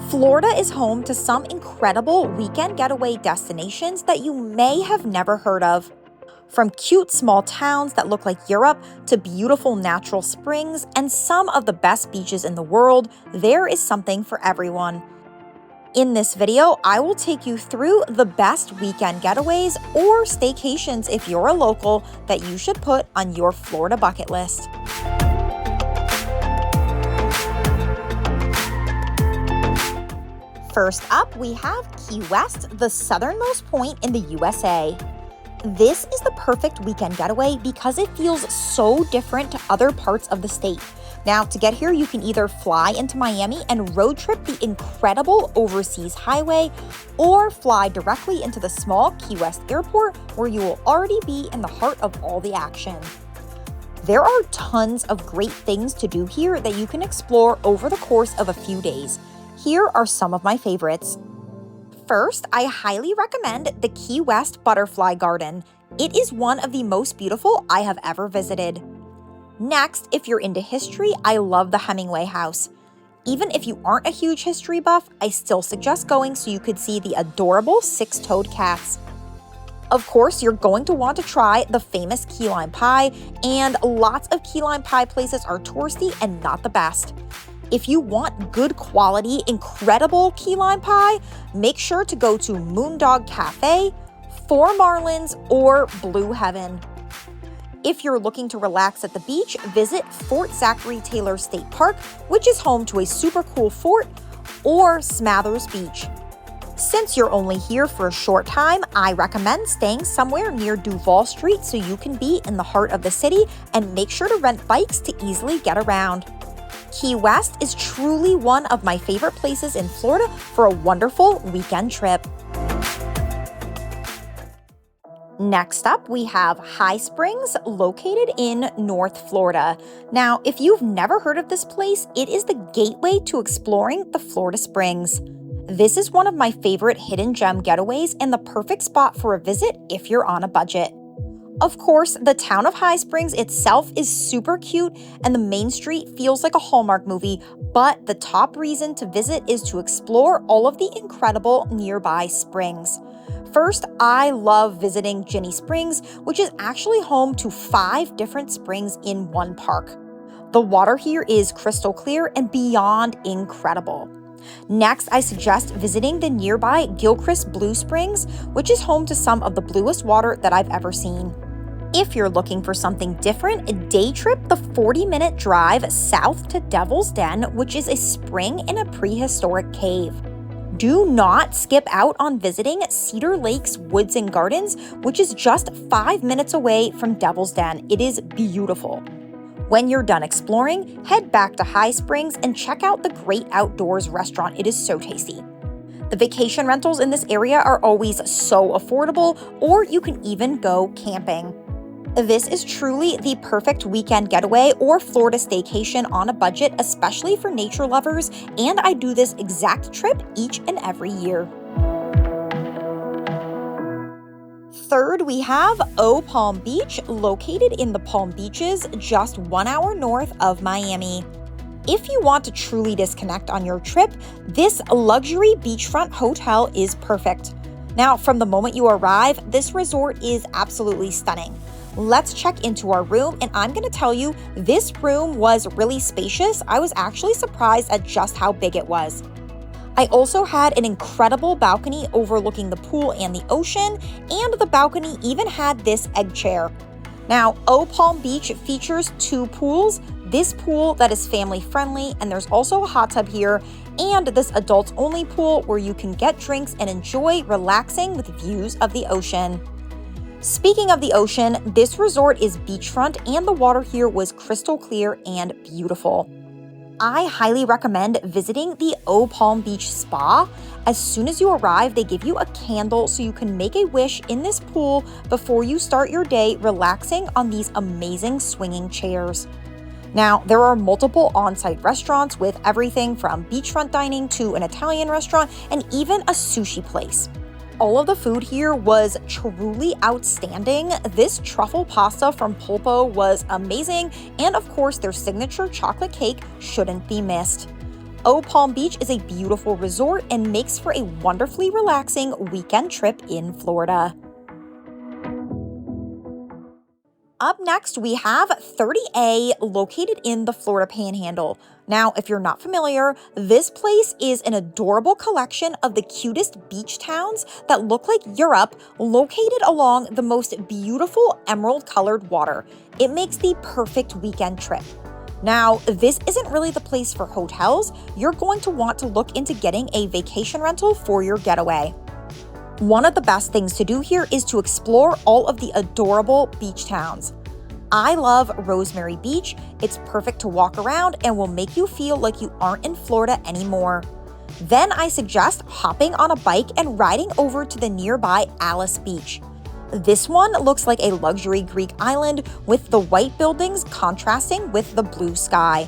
Florida is home to some incredible weekend getaway destinations that you may have never heard of. From cute small towns that look like Europe to beautiful natural springs and some of the best beaches in the world, there is something for everyone. In this video, I will take you through the best weekend getaways or staycations if you're a local that you should put on your Florida bucket list. First up, we have Key West, the southernmost point in the USA. This is the perfect weekend getaway because it feels so different to other parts of the state. Now, to get here, you can either fly into Miami and road trip the incredible overseas highway, or fly directly into the small Key West airport where you will already be in the heart of all the action. There are tons of great things to do here that you can explore over the course of a few days. Here are some of my favorites. First, I highly recommend the Key West Butterfly Garden. It is one of the most beautiful I have ever visited. Next, if you're into history, I love the Hemingway House. Even if you aren't a huge history buff, I still suggest going so you could see the adorable six-toed cats. Of course, you're going to want to try the famous key lime pie, and lots of key lime pie places are touristy and not the best. If you want good quality, incredible key lime pie, make sure to go to Moondog Cafe, Four Marlins, or Blue Heaven. If you're looking to relax at the beach, visit Fort Zachary Taylor State Park, which is home to a super cool fort, or Smathers Beach. Since you're only here for a short time, I recommend staying somewhere near Duval Street so you can be in the heart of the city, and make sure to rent bikes to easily get around. Key West is truly one of my favorite places in Florida for a wonderful weekend trip. Next up, we have High Springs, located in North Florida. Now, if you've never heard of this place, it is the gateway to exploring the Florida Springs. This is one of my favorite hidden gem getaways and the perfect spot for a visit if you're on a budget. Of course, the town of High Springs itself is super cute and the main street feels like a Hallmark movie, but the top reason to visit is to explore all of the incredible nearby springs. First, I love visiting Ginnie Springs, which is actually home to 5 different springs in one park. The water here is crystal clear and beyond incredible. Next, I suggest visiting the nearby Gilchrist Blue Springs, which is home to some of the bluest water that I've ever seen. If you're looking for something different, day trip the 40-minute drive south to Devil's Den, which is a spring in a prehistoric cave. Do not skip out on visiting Cedar Lake's Woods and Gardens, which is just 5 minutes away from Devil's Den. It is beautiful. When you're done exploring, head back to High Springs and check out the Great Outdoors restaurant. It is so tasty. The vacation rentals in this area are always so affordable, or you can even go camping. This is truly the perfect weekend getaway or Florida staycation on a budget, especially for nature lovers, and I do this exact trip each and every year. Third, we have Eau Palm Beach, located in the Palm Beaches, just 1 hour north of Miami. If you want to truly disconnect on your trip, this luxury beachfront hotel is perfect. Now, from the moment you arrive, this resort is absolutely stunning. Let's check into our room, and I'm going to tell you, this room was really spacious. I was actually surprised at just how big it was. I also had an incredible balcony overlooking the pool and the ocean, and the balcony even had this egg chair. Now, Eau Palm Beach features 2 pools, this pool that is family friendly, and there's also a hot tub here, and this adults only pool where you can get drinks and enjoy relaxing with views of the ocean. Speaking of the ocean, this resort is beachfront and the water here was crystal clear and beautiful. I highly recommend visiting the Eau Palm Beach Spa. As soon as you arrive, they give you a candle so you can make a wish in this pool before you start your day relaxing on these amazing swinging chairs. Now, there are multiple on-site restaurants with everything from beachfront dining to an Italian restaurant and even a sushi place. All of the food here was truly outstanding. This truffle pasta from Polpo was amazing, and of course their signature chocolate cake shouldn't be missed. Eau Palm Beach is a beautiful resort and makes for a wonderfully relaxing weekend trip in Florida. Up next, we have 30A located in the Florida Panhandle. Now, if you're not familiar, this place is an adorable collection of the cutest beach towns that look like Europe, located along the most beautiful emerald-colored water. It makes the perfect weekend trip. Now, this isn't really the place for hotels. You're going to want to look into getting a vacation rental for your getaway. One of the best things to do here is to explore all of the adorable beach towns. I love Rosemary Beach. It's perfect to walk around and will make you feel like you aren't in Florida anymore. Then I suggest hopping on a bike and riding over to the nearby Alice Beach. This one looks like a luxury Greek island with the white buildings contrasting with the blue sky.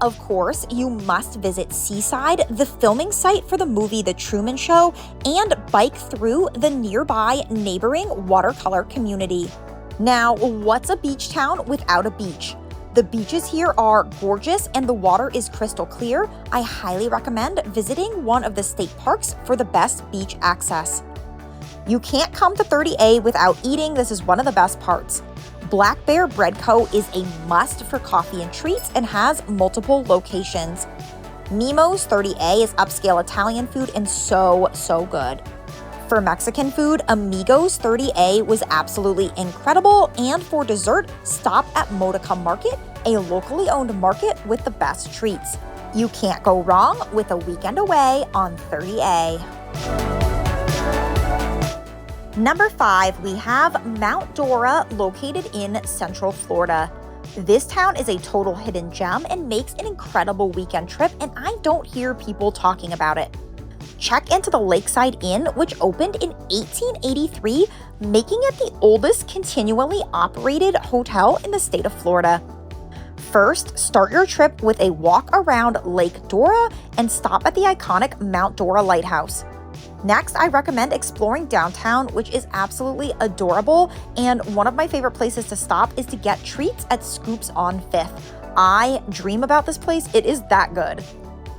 Of course, you must visit Seaside, the filming site for the movie The Truman Show, and bike through the nearby neighboring watercolor community. Now, what's a beach town without a beach? The beaches here are gorgeous and the water is crystal clear. I highly recommend visiting one of the state parks for the best beach access. You can't come to 30A without eating. This is one of the best parts. Black Bear Bread Co. is a must for coffee and treats and has multiple locations. Mimo's 30A is upscale Italian food and so good. For Mexican food, Amigos 30A was absolutely incredible, and for dessert, stop at Modica Market, a locally owned market with the best treats. You can't go wrong with a weekend away on 30A. Number 5, we have Mount Dora, located in Central Florida. This town is a total hidden gem and makes an incredible weekend trip, and I don't hear people talking about it. Check into the Lakeside Inn, which opened in 1883, making it the oldest continually operated hotel in the state of Florida. First, start your trip with a walk around Lake Dora and stop at the iconic Mount Dora Lighthouse. Next, I recommend exploring downtown, which is absolutely adorable, and one of my favorite places to stop is to get treats at Scoops on 5th. I dream about this place, it is that good.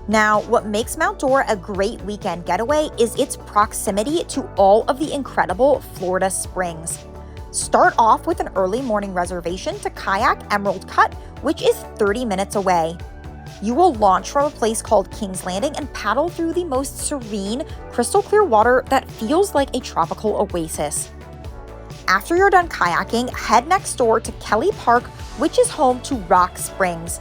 Now, what makes Mount Dora a great weekend getaway is its proximity to all of the incredible Florida springs. Start off with an early morning reservation to kayak Emerald Cut, which is 30 minutes away. You will launch from a place called King's Landing and paddle through the most serene, crystal clear water that feels like a tropical oasis. After you're done kayaking, head next door to Kelly Park, which is home to Rock Springs.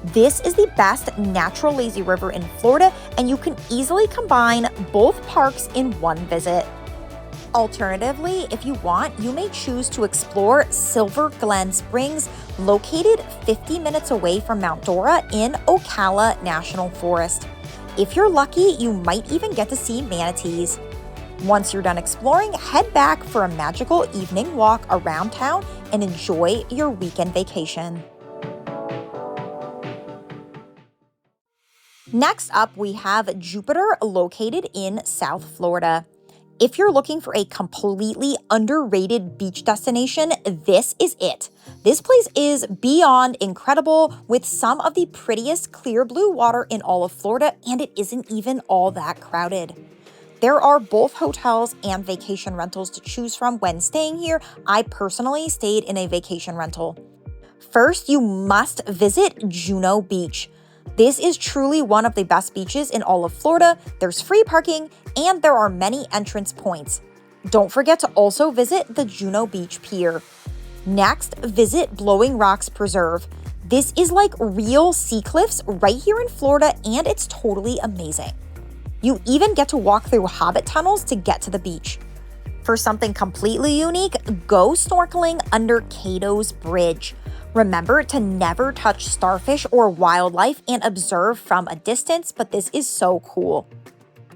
This is the best natural lazy river in Florida, and you can easily combine both parks in one visit. Alternatively, if you want, you may choose to explore Silver Glen Springs, located 50 minutes away from Mount Dora in Ocala National Forest. If you're lucky, you might even get to see manatees. Once you're done exploring, head back for a magical evening walk around town and enjoy your weekend vacation. Next up, we have Jupiter, located in South Florida. If you're looking for a completely underrated beach destination, this is it. This place is beyond incredible, with some of the prettiest clear blue water in all of Florida, and it isn't even all that crowded. There are both hotels and vacation rentals to choose from when staying here. I personally stayed in a vacation rental. First, you must visit Juno Beach. This is truly one of the best beaches in all of Florida. There's free parking and there are many entrance points. Don't forget to also visit the Juno Beach Pier. Next, visit Blowing Rocks Preserve. This is like real sea cliffs right here in Florida, and it's totally amazing. You even get to walk through hobbit tunnels to get to the beach. For something completely unique, go snorkeling under Cato's Bridge. Remember to never touch starfish or wildlife and observe from a distance, but this is so cool.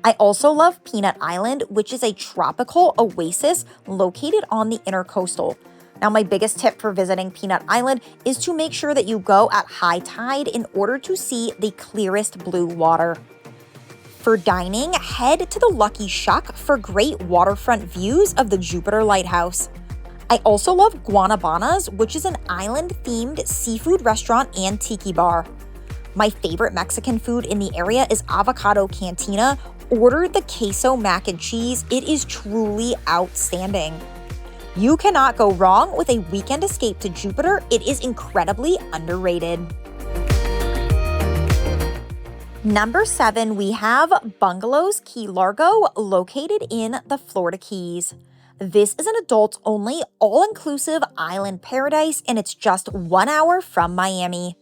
I also love Peanut Island, which is a tropical oasis located on the Intercoastal. Now, my biggest tip for visiting Peanut Island is to make sure that you go at high tide in order to see the clearest blue water. For dining, head to the Lucky Shuck for great waterfront views of the Jupiter Lighthouse. I also love Guanabanas, which is an island-themed seafood restaurant and tiki bar. My favorite Mexican food in the area is Avocado Cantina. Order the queso mac and cheese. It is truly outstanding. You cannot go wrong with a weekend escape to Jupiter. It is incredibly underrated. Number 7, we have Bungalows Key Largo, located in the Florida Keys. This is an adult-only, all-inclusive island paradise, and it's just 1 hour from Miami.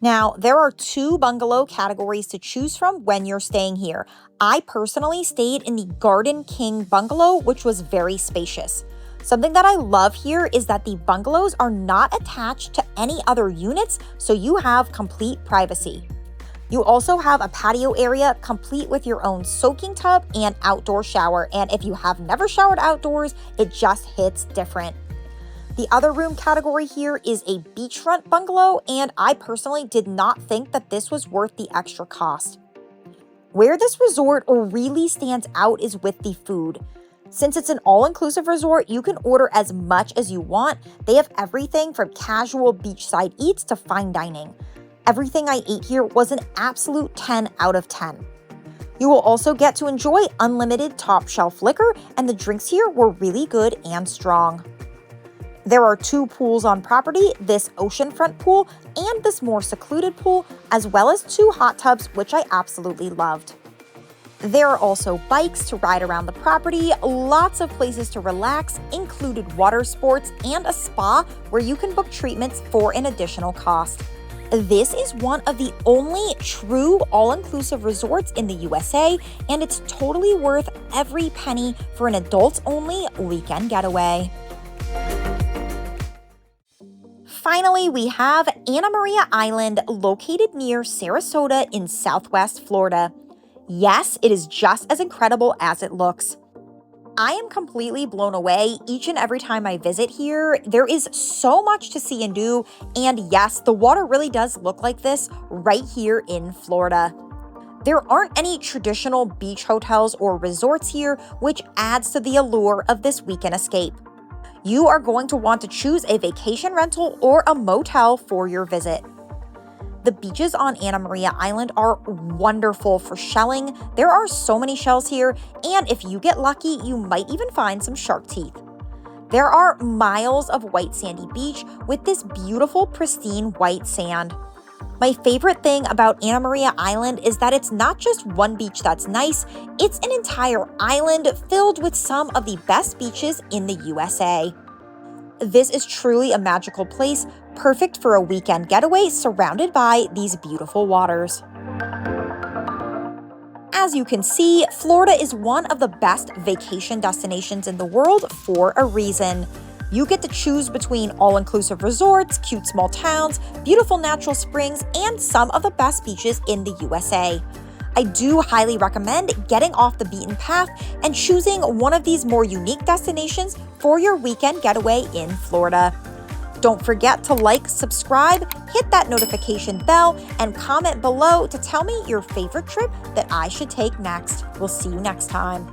Now, there are 2 bungalow categories to choose from when you're staying here. I personally stayed in the Garden King bungalow, which was very spacious. Something that I love here is that the bungalows are not attached to any other units, so you have complete privacy. You also have a patio area complete with your own soaking tub and outdoor shower, and if you have never showered outdoors, it just hits different. The other room category here is a beachfront bungalow, and I personally did not think that this was worth the extra cost. Where this resort really stands out is with the food. Since it's an all-inclusive resort, you can order as much as you want. They have everything from casual beachside eats to fine dining. Everything I ate here was an absolute 10 out of 10. You will also get to enjoy unlimited top shelf liquor, and the drinks here were really good and strong. There are 2 pools on property, this oceanfront pool and this more secluded pool, as well as 2 hot tubs, which I absolutely loved. There are also bikes to ride around the property, lots of places to relax, included water sports, and a spa where you can book treatments for an additional cost. This is one of the only true all-inclusive resorts in the USA, and it's totally worth every penny for an adults-only weekend getaway. Finally, we have Anna Maria Island, located near Sarasota in Southwest Florida. Yes, it is just as incredible as it looks. I am completely blown away each and every time I visit here. There is so much to see and do, and yes, the water really does look like this right here in Florida. There aren't any traditional beach hotels or resorts here, which adds to the allure of this weekend escape. You are going to want to choose a vacation rental or a motel for your visit. The beaches on Anna Maria Island are wonderful for shelling. There are so many shells here, and if you get lucky, you might even find some shark teeth. There are miles of white sandy beach with this beautiful, pristine white sand. My favorite thing about Anna Maria Island is that it's not just one beach that's nice, it's an entire island filled with some of the best beaches in the USA. This is truly a magical place, perfect for a weekend getaway surrounded by these beautiful waters. As you can see, Florida is one of the best vacation destinations in the world for a reason. You get to choose between all-inclusive resorts, cute small towns, beautiful natural springs, and some of the best beaches in the USA. I do highly recommend getting off the beaten path and choosing one of these more unique destinations for your weekend getaway in Florida. Don't forget to like, subscribe, hit that notification bell, and comment below to tell me your favorite trip that I should take next. We'll see you next time.